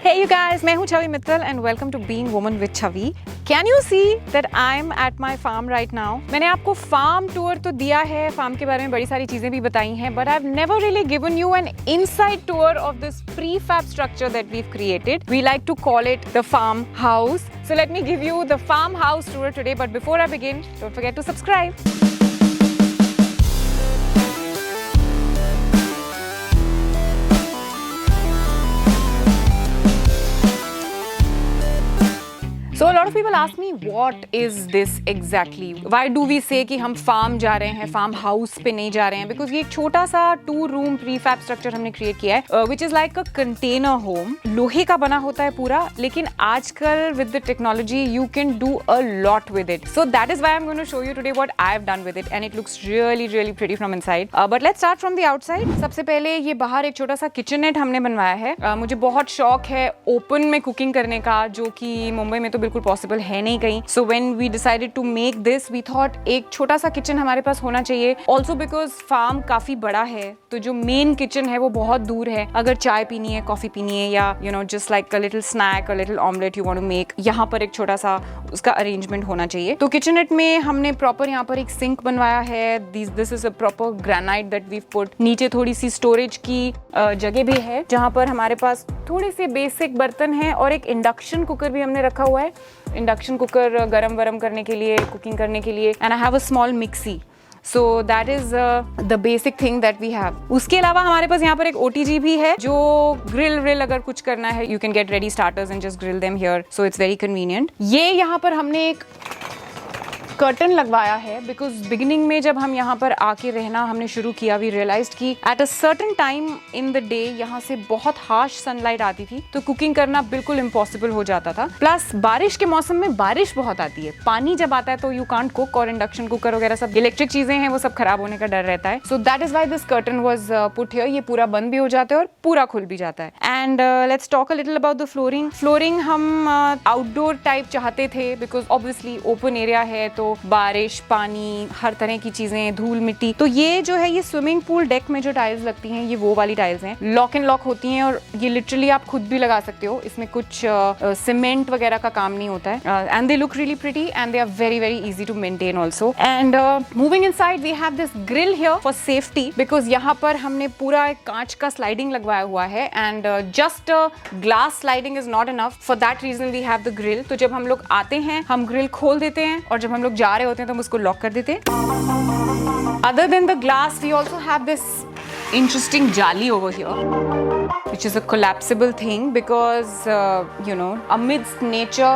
Hey you guys, मैं हूँ छवि Mittal and welcome to Being Woman with Chhavi. Can you see that I'm at my farm right now? मैंने आपको farm tour तो दिया है, farm के बारे में बड़ी सारी चीजें भी बताई हैं, but I've never really given you an inside tour of this prefab structure that we've created. We like to call it the farm house. So let me give you the farmhouse tour today. But before I begin, don't forget to subscribe. So a lot of people ask me, what is this exactly? Why do we say कि हम farm जा रहे हैं, farm house पे नहीं जा रहे हैं? Because ये एक छोटा सा 2-room prefab structure हमने create किया है, which is like a container home. लोहे का बना होता है पूरा, लेकिन आजकल with the technology you can do a lot with it. So that is why I'm going to show you today what I've done with it, and it looks really pretty from inside. But let's start from the outside. सबसे पहले ये बाहर एक छोटा सा kitchenette हमने बनवाया है. मुझे बहुत शौक है open में cooking करने का, जो कि मुंबई में तो बिल्कुल पॉसिबल है नहीं कहीं. So when we decided to make this, we thought एक छोटा सा किचन हमारे पास होना चाहिए. ऑल्सो बिकॉज फार्म काफी बड़ा है, तो जो मेन किचन है वो बहुत दूर है. अगर चाय पीनी है, कॉफी पीनी है, या you know just like a little snack, a little omelette you want to make, यहाँ पर एक छोटा सा उसका अरेंजमेंट होना चाहिए. तो किचनेट में हमने प्रॉपर यहाँ पर एक सिंक बनवाया है. This is a proper granite that we put. नीचे थोड़ी सी स्टोरेज की जगह भी है, जहाँ पर हमारे पास थोड़े से बेसिक बर्तन हैं, और एक इंडक्शन कुकर भी हमने रखा हुआ है. इंडक्शन कुकर गरम वरम करने के लिए, कुकिंग करने के लिए. And I have a small mixie. So that is the basic thing that we have. उसके अलावा हमारे पास यहाँ पर एक OTG भी है, जो ग्रिल अगर कुछ करना है, you can get ready starters and just grill them here. So it's very convenient. ये यहाँ पर हमने एक कर्टन लगवाया है, बिकॉज बिगिनिंग में जब हम यहाँ पर आके रहना हमने शुरू किया, वी रियलाइज्ड कि at a certain time in the day यहाँ से बहुत हार्श सनलाइट आती थी, तो कुकिंग करना बिल्कुल इम्पॉसिबल हो जाता था. प्लस बारिश के मौसम में बारिश बहुत आती है, पानी जब आता है तो यू कांट कुक, और इंडक्शन कुकर वगैरह सब इलेक्ट्रिक चीजें हैं, वो सब खराब होने का डर रहता है. सो that is why this curtain was put here. ये पूरा बंद भी हो जाता है और पूरा खुल भी जाता है. And let's talk a little about the flooring. Flooring हम आउटडोर टाइप चाहते थे, बिकॉज ऑब्वियसली ओपन एरिया है, तो बारिश, पानी, हर तरह की चीजें, धूल मिट्टी. तो ये जो है, ये स्विमिंग पूल डेक में जो टाइल्स लगती हैं, ये वो वाली टाइल्स हैं. लॉक एंड लॉक होती हैं, और ये लिटरली आप खुद भी लगा सकते हो. इसमें कुछ सीमेंट वगैरह का काम नहीं होता है. And they look really pretty, and they are very easy to maintain also. And moving inside, we have this grill here for safety, because यहाँ पर हमने पूरा एक कांच का स्लाइडिंग लगवाया हुआ है. And just glass sliding is not enough. For that reason we have the grill. तो जब हम लोग आते हैं, हम ग्रिल खोल देते हैं, और जब हम लोग जा रहे होते हैं तो हम उसको लॉक कर देते हैं. Other than the glass, we also have this interesting jali over here, which is a collapsible thing, because you know, amidst nature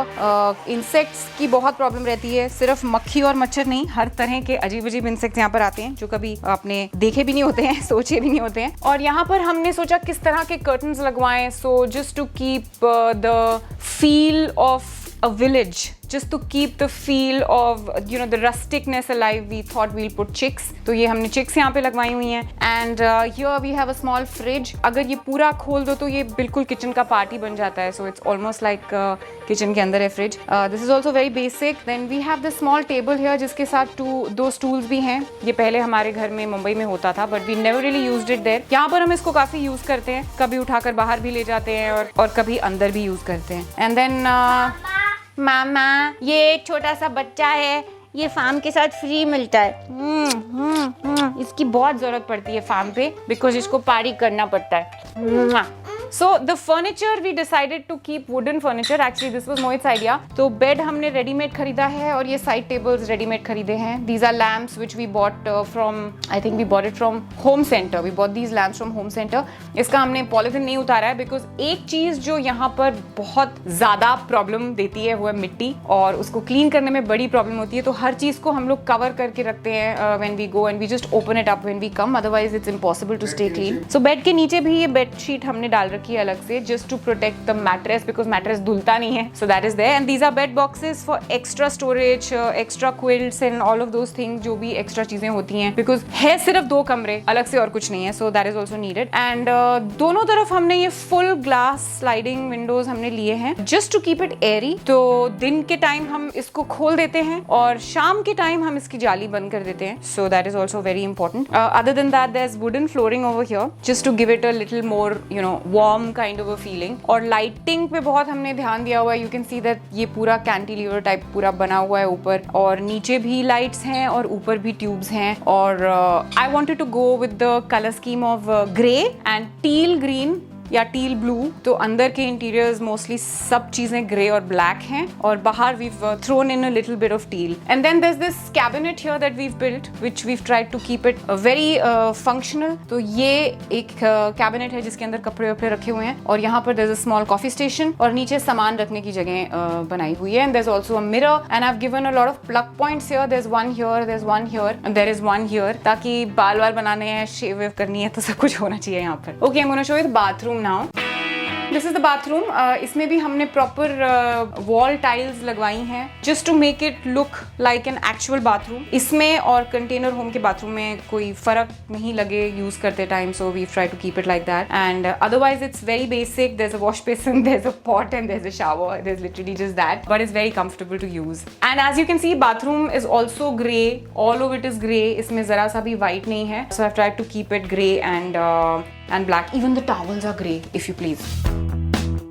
insects की बहुत प्रॉब्लम रहती है. सिर्फ मक्खी और मच्छर नहीं, हर तरह के अजीब इंसेक्ट्स यहाँ पर आते हैं, जो कभी आपने देखे भी नहीं होते हैं, सोचे भी नहीं होते हैं. और यहाँ पर हमने सोचा किस तरह के कर्टन्स लगवाएं. So just to keep the feel of a village, just to keep the feel of, you know, the rusticness alive, we thought we'll put chicks. तो ये हमने chicks यहाँ पे लगवाई हुई हैं. And here we have a small fridge. अगर ये पूरा खोल दो तो ये बिल्कुल किचन का पार्ट ही बन जाता है. So it's almost like kitchen के अंदर है fridge. This is also very basic. Then we have this small table here, जिसके साथ दो stools भी हैं. ये पहले हमारे घर में मुंबई में होता था, but we never really used it there. यहाँ पर हम इसको काफी यूज करते हैं, कभी उठाकर बाहर भी ले जाते हैं, और कभी अंदर भी यूज करते हैं. And then मामा, ये एक छोटा सा बच्चा है, ये फार्म के साथ फ्री मिलता है. इसकी बहुत जरूरत पड़ती है फार्म पे, बिकॉज इसको पारी करना पड़ता है. So the furniture we decided to keep wooden furniture. Actually this was Mohit's idea. तो बेड हमने रेडीमेड खरीदा है, और ये साइड टेबल्स रेडीमेड खरीदे हैं. These are lamps which we bought from, I think we bought it from Home Center. We bought these lamps from Home Center. इसका हमने पॉलिथीन नहीं उतारा है, बिकॉज एक चीज जो यहाँ पर बहुत ज्यादा प्रॉब्लम देती है वो है मिट्टी, और उसको क्लीन करने में बड़ी प्रॉब्लम होती है. तो हर चीज को हम लोग कवर करके रखते हैं when we go, and we just open it up when we come. Otherwise it's impossible to stay clean. So bed के नीचे भी ये बेड शीट हमने डाल रखी है अलग से, just to protect the mattress, because mattress धुलता नहीं है. So that is there. And these are bed boxes for extra storage, extra quilts and all of those things, जो भी extra चीजें होती हैं, because है सिर्फ 2 कमरे, अलग से और कुछ नहीं है. So that is also needed. And दोनों तरफ हमने ये full glass sliding windows हमने लिए हैं, just to keep it airy. तो दिन के टाइम हम इसको खोल देते हैं, और शाम के टाइम हम इसकी जाली बंद कर देते हैं. So that is also very important. Other than that, there's wooden flooring over here, just to give it a little more, you know, warm warm kind of a feeling. और लाइटिंग पे बहुत हमने ध्यान दिया हुआ है। यू कैन सी दैट ये पूरा कैंटिलीवर टाइप पूरा बना हुआ है ऊपर, और नीचे भी लाइट्स हैं और ऊपर भी ट्यूब्स हैं। और I wanted to go with the colour scheme of grey and teal green या टील ब्लू। तो अंदर के इंटीरियर्स मोस्टली सब चीजें ग्रे और ब्लैक हैं, और बाहर we've thrown in a little bit of teal. And then there's this cabinet here that we've built, which we've tried to keep it very functional. तो ये एक कैबिनेट है जिसके अंदर कपड़े वपड़े रखे हुए हैं, और यहाँ पर there's a small coffee station, और नीचे सामान रखने की जगह बनाई हुई है। And there's also a mirror, and I've given a lot of plug points here. There's one here, there's one here, and there is one here, ताकि बाल वाल बनाने हैं, शेव वेव करनी है, तो सब कुछ होना चाहिए यहाँ पर। Okay, I'm gonna show you the bathroom now. This is the bathroom. इसमें भी हमने proper wall tiles लगवाई हैं just to make it look like an actual bathroom. इसमें और container home के bathroom में कोई फर्क नहीं लगे use करते time, so we try to keep it like that. And otherwise it's very basic. There's a wash basin, there's a pot, and there's a shower. There's literally just that, but it's very comfortable to use. And as you can see, bathroom is also grey. All of it is grey. इसमें जरा सा भी white नहीं है. So I've tried to keep it grey and black. Even the towels are grey, if you please.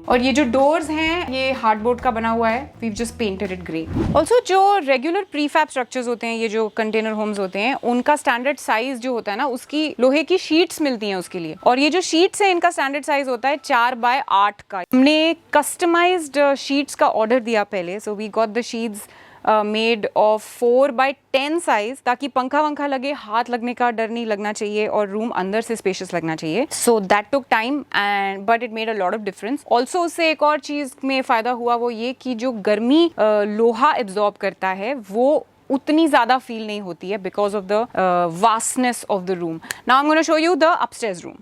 और ये जो doors हैं ये हार्डबोर्ड का बना हुआ है। We've just painted it grey. Also जो रेगुलर प्रीफैब स्ट्रक्चर्स होते हैं, ये जो कंटेनर होम्स होते हैं, उनका स्टैंडर्ड साइज जो होता है ना, उसकी लोहे की शीट्स मिलती हैं उसके लिए। और ये जो शीट्स हैं इनका स्टैंडर्ड साइज होता है 4x8 का। हमने कस्टमाइज्ड शीट्स का ऑर्डर दिया पहले, so we got the sheets made of 4x10 size, ताकि पंखा वंखा लगे, हाथ लगने का डर नहीं लगना चाहिए, और रूम अंदर से स्पेशियस लगना चाहिए। So that took time and but it made a lot of difference. Also उससे एक और चीज में फायदा हुआ, वो ये कि जो गर्मी लोहा एब्जॉर्ब करता है वो उतनी ज्यादा फील नहीं होती है because of the vastness of the room. Now I am gonna show you the upstairs room.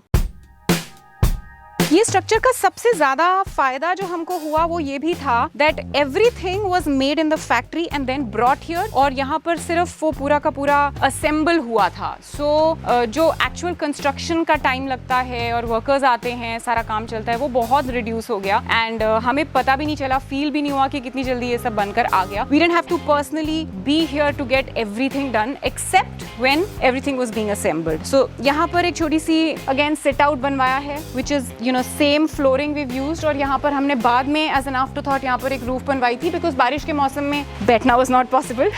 ये स्ट्रक्चर का सबसे ज्यादा फायदा जो हमको हुआ वो ये भी था that everything was made in the factory and then brought here, और यहाँ पर सिर्फ वो पूरा का पूरा असेंबल हुआ था। सो जो एक्चुअल कंस्ट्रक्शन का टाइम लगता है और वर्कर्स आते हैं, सारा काम चलता है, वो बहुत रिड्यूस हो गया। एंड हमें पता भी नहीं चला, फील भी नहीं हुआ कि कितनी जल्दी ये सब बनकर आ गया। We didn't have to personally be here to get everything done except when everything was being assembled. So यहाँ पर एक छोटी सी अगेन सिट आउट बनवाया है, which is you know same flooring we've used. और यहाँ पर हमने बाद में एज एन आफ्टर थॉट यहाँ पर एक रूफ बनवाई थी, बिकॉज बारिश के मौसम में बैठना was not possible.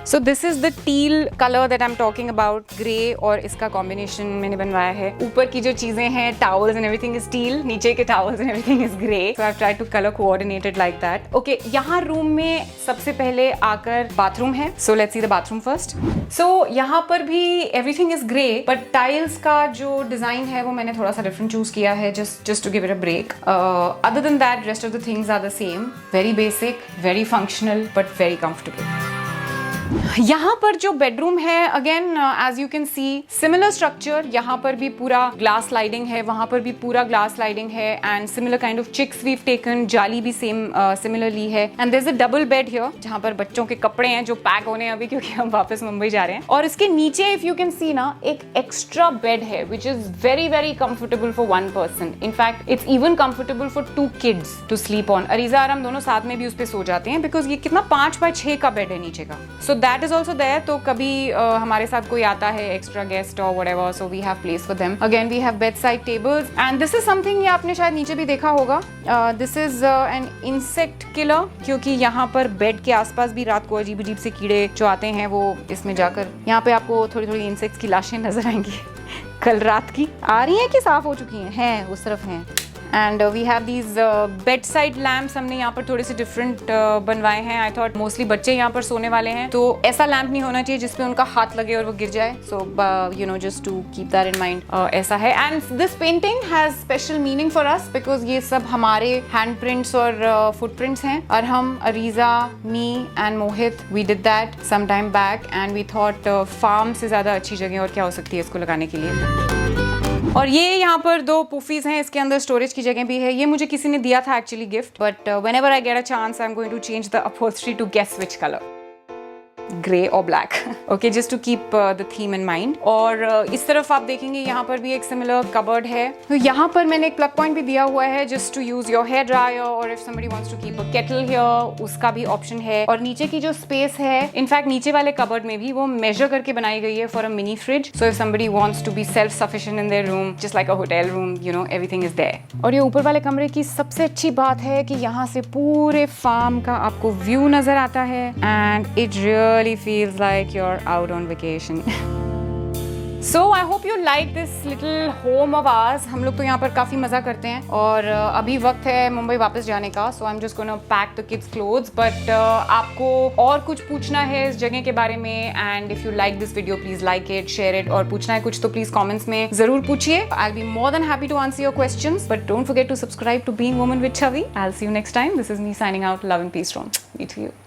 So this is the teal color that I'm talking about, grey, और इसका combination मैंने बनवाया है। ऊपर की जो चीजें हैं, towels and everything is teal, नीचे के towels and everything is grey. So I've tried to color coordinate it like that. Okay, यहाँ रूम में सबसे पहले आकर बाथरूम है। So let's see the bathroom first. So यहाँ पर भी everything is grey, but tiles का जो डिजाइन है वो मैंने थोड़ा सा डिफरेंट चूज किया है, just to give it a break. Other than that, rest of the things are the same. Very basic, very functional, but very comfortable. यहाँ पर जो बेडरूम है, again as you can see similar structure. यहाँ पर भी पूरा glass sliding है, वहाँ पर भी पूरा ग्लास स्लाइडिंग है, and similar kind of chiks we've taken, जाली भी सेम सिमिलरली है। And there is a double bed here, जहाँ पर बच्चों के कपड़े हैं जो पैक होने हैं अभी, क्योंकि हम वापस मुंबई जा रहे हैं। और इसके नीचे इफ यू कैन सी ना, एक एक्स्ट्रा बेड है which is very very comfortable for one person. In fact it's even comfortable for 2 kids to sleep on. Areeja और हम दोनों साथ में भी उस पर सो जाते हैं, बिकॉज ये कितना 5x6 का बेड है नीचे का। So that is also there. तो कभी हमारे साथ कोई आता है एक्स्ट्रा गेस्ट और whatever, so we have place for them. Again we have bed side tables, and this is something ये आपने शायद नीचे भी देखा होगा। This is an insect killer, क्योंकि यहाँ पर बेड के आसपास भी रात को अजीब अजीब से कीड़े जो आते हैं वो इसमें जाकर, यहाँ पे आपको थोड़ी थोड़ी इंसेक्ट्स की लाशें नजर आएंगी। कल रात की आ रही हैं कि साफ हो चुकी हैं उस तरफ हैं। And we have these bed side lamps, हमने यहाँ पर थोड़े से डिफरेंट बनवाए हैं। आई थॉट मोस्टली बच्चे यहाँ पर सोने वाले हैं, तो ऐसा लैम्प नहीं होना चाहिए जिसपे उनका हाथ लगे और वो गिर जाए। So you know, just to keep that in mind, ऐसा है। And this painting has special meaning for us, because ये सब हमारे हैंड प्रिंट्स और फुटप्रिंट्स हैं, और हम Areeja, me and Mohit, we did that some time back, and we thought farm से ज्यादा अच्छी जगह और क्या हो सकती है इसको लगाने के लिए। और ये यहाँ पर 2 पुफीज हैं, इसके अंदर स्टोरेज की जगह भी है। ये मुझे किसी ने दिया था actually gift, but whenever I get a chance I am going to change the upholstery to guess which colour. Grey और black, okay, just to keep the theme in mind. और इस तरफ आप देखेंगे यहाँ पर भी एक सिमिलर कबर्ड है। तो यहाँ पर मैंने एक प्लग पॉइंट भी दिया हुआ है just to use your hair dryer, और if somebody wants to keep a kettle here, उसका भी ऑप्शन है। और नीचे की जो स्पेस है, इनफैक्ट नीचे वाले कबर्ड में भी वो मेजर करके बनाई गई है for a mini fridge. So if somebody wants to be self sufficient in their room, just like a hotel room, you know, everything is there. और ये ऊपर वाले कमरे की सबसे अच्छी बात है कि यहाँ से पूरे फार्म का आपको व्यू नजर आता है, and it really feels like you are out on vacation. So I hope you like this little home of ours. हम लोग तो यहाँ पर काफ़ी मज़ा करते हैं, और अभी वक्त है मुंबई वापस जाने का। So I'm just gonna pack the kids' clothes. But आपको और कुछ पूछना है इस जगह के बारे में, and if you like this video, please like it, share it, और पूछना है कुछ तो please comments में ज़रूर पूछिए. I'll be more than happy to answer your questions. But don't forget to subscribe to Being Woman with Chavi. I'll see you next time. This is me signing out. Love and peace from me to you.